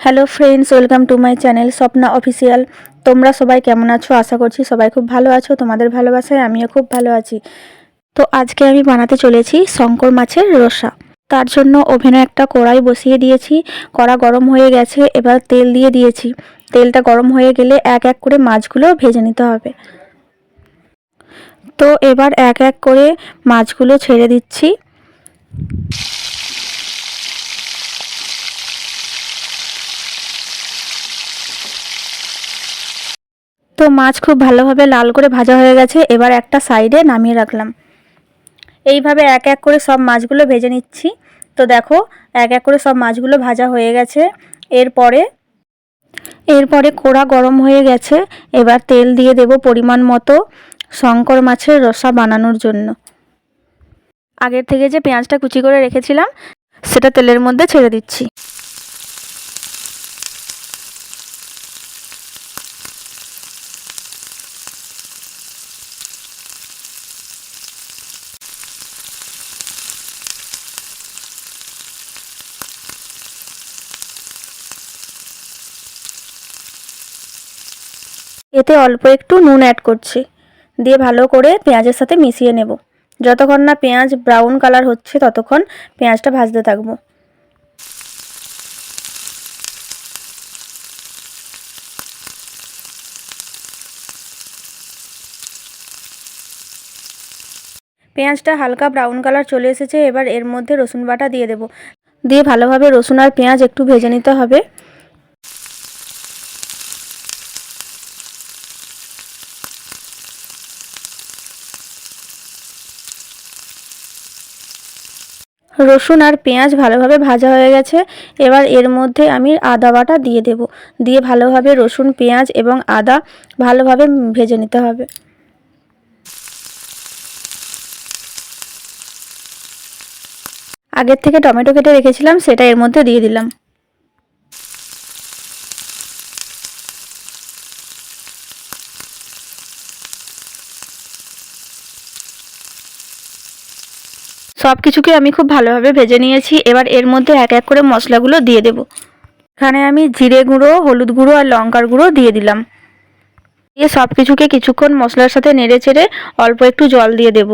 Hello friends, welcome to my channel Swapna official. তোমরা সবাই কেমন আছো? আশা করছি সবাই খুব ভালো আছো। তোমাদের ভালোবাসায় আমিও খুব ভালো আছি। তো আজকে আমি বানাতে চলেছি শঙ্কর মাছের রসা। তার জন্য ওভেনে একটা কড়াই বসিয়ে দিয়েছি। কড়া গরম হয়ে গেছে, এবার তেল দিয়ে দিয়েছি। তেলটা গরম হয়ে গেলে এক এক করে মাছগুলো ভেজে নিতে হবে। তো এবার এক এক করে মাছগুলো ছেড়ে দিচ্ছি। তো মাছ খুব ভালোভাবে লাল করে ভাজা হয়ে গেছে, এবার একটা সাইডে নামিয়ে রাখলাম। এইভাবে এক এক করে সব মাছগুলো ভেজে নিচ্ছি। তো দেখো, এক এক করে সব মাছগুলো ভাজা হয়ে গেছে। এরপরে কড়া গরম হয়ে গেছে, এবার তেল দিয়ে দেব পরিমাণ মতো শঙ্কর মাছের রসা বানানোর জন্য। আগের থেকে যে পেঁয়াজটা কুচি করে রেখেছিলাম সেটা তেলের মধ্যে ছেড়ে দিচ্ছি। এতে অল্প একটু নুন অ্যাড করছি, দিয়ে ভালো করে পেঁয়াজের সাথে মিশিয়ে নেব। যতক্ষণ না পেঁয়াজ ব্রাউন কালার হচ্ছে ততক্ষণ পেঁয়াজটা ভাজতে থাকবো। পেঁয়াজটা হালকা ব্রাউন কালার চলে এসেছে, এবার এর মধ্যে রসুন বাটা দিয়ে দেব। দিয়ে ভালোভাবে রসুন আর পেঁয়াজ একটু ভেজে নিতে হবে। রসুন আর পেঁয়াজ ভালোভাবে ভাজা হয়ে গেছে, এবার এর মধ্যে আমি আদা বাটা দিয়ে দেব। দিয়ে ভালোভাবে রসুন, পেঁয়াজ এবং আদা ভালোভাবে ভেজে নিতে হবে। আগের থেকে টমেটো কেটে রেখেছিলাম, সেটা এর মধ্যে দিয়ে দিলাম। সব কিছুকে আমি খুব ভালোভাবে ভেজে নিয়েছি। এবার এর মধ্যে এক এক করে মশলাগুলো দিয়ে দেব। এখানে আমি জিরে গুঁড়ো, হলুদ গুঁড়ো আর লঙ্কার গুঁড়ো দিয়ে দিলাম। দিয়ে সব কিছুকে কিছুক্ষণ মশলার সাথে নেড়ে চেড়ে অল্প একটু জল দিয়ে দেব।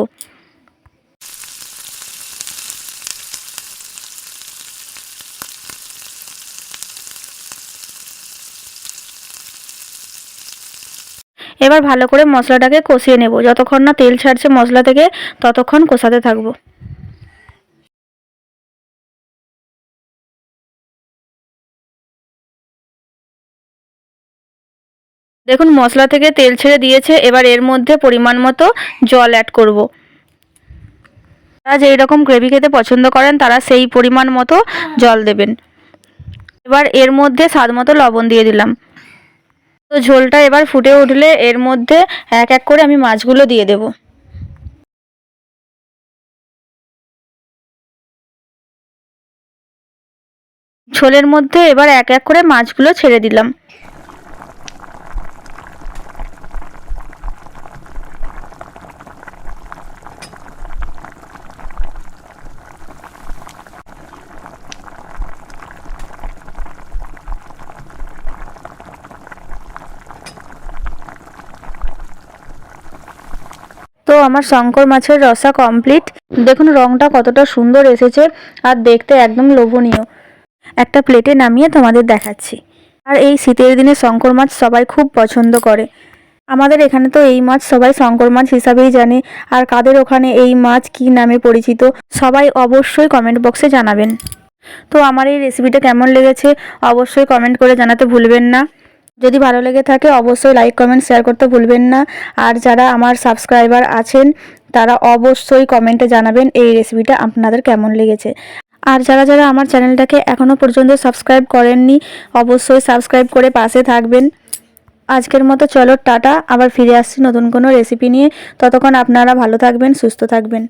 এবার ভালো করে মশলাটাকে কষিয়ে নেব। যতক্ষণ না তেল ছাড়ছে মশলা থেকে ততক্ষণ কষাতে থাকবো। দেখুন, মশলা থেকে তেল ছেড়ে দিয়েছে। এবার এর মধ্যে পরিমাণ মতো জল অ্যাড করব। যারা যেই রকম গ্রেভি খেতে পছন্দ করেন তারা সেই পরিমাণ মতো জল দেবেন। এবার এর মধ্যে স্বাদ মতো লবণ দিয়ে দিলাম। তো ঝোলটা এবার ফুটে উঠলে এর মধ্যে এক এক করে আমি মাছগুলো দিয়ে দেব। ঝোলের মধ্যে এবার এক এক করে মাছগুলো ছেড়ে দিলাম। তো আমার শঙ্কর মাছের রসা কমপ্লিট। দেখুন রংটা কতটা সুন্দর এসেছে আর দেখতে একদম লোভনীয়। একটা প্লেটে নামিয়ে তোমাদের দেখাচ্ছি। আর এই শীতের দিনে শঙ্কর মাছ সবাই খুব পছন্দ করে। আমাদের এখানে তো এই মাছ সবাই শঙ্কর মাছ হিসাবেই জানে। আর কাদের ওখানে এই মাছ কী নামে পরিচিত সবাই অবশ্যই কমেন্ট বক্সে জানাবেন। তো আমার এই রেসিপিটা কেমন লেগেছে অবশ্যই কমেন্ট করে জানাতে ভুলবেন না। যদি ভালো লেগে থাকে অবশ্যই লাইক, কমেন্ট, শেয়ার করতে ভুলবেন না। আর যারা আমার সাবস্ক্রাইবার আছেন তারা অবশ্যই কমেন্টে জানাবেন এই রেসিপিটা আপনাদের কেমন লেগেছে। আর যারা যারা আমার চ্যানেলটাকে এখনও পর্যন্ত সাবস্ক্রাইব করেননি অবশ্যই সাবস্ক্রাইব করে পাশে থাকবেন। আজকের মতো চলো টাটা, আবার ফিরে আসছি নতুন কোনো রেসিপি নিয়ে। ততক্ষণ আপনারা ভালো থাকবেন, সুস্থ থাকবেন।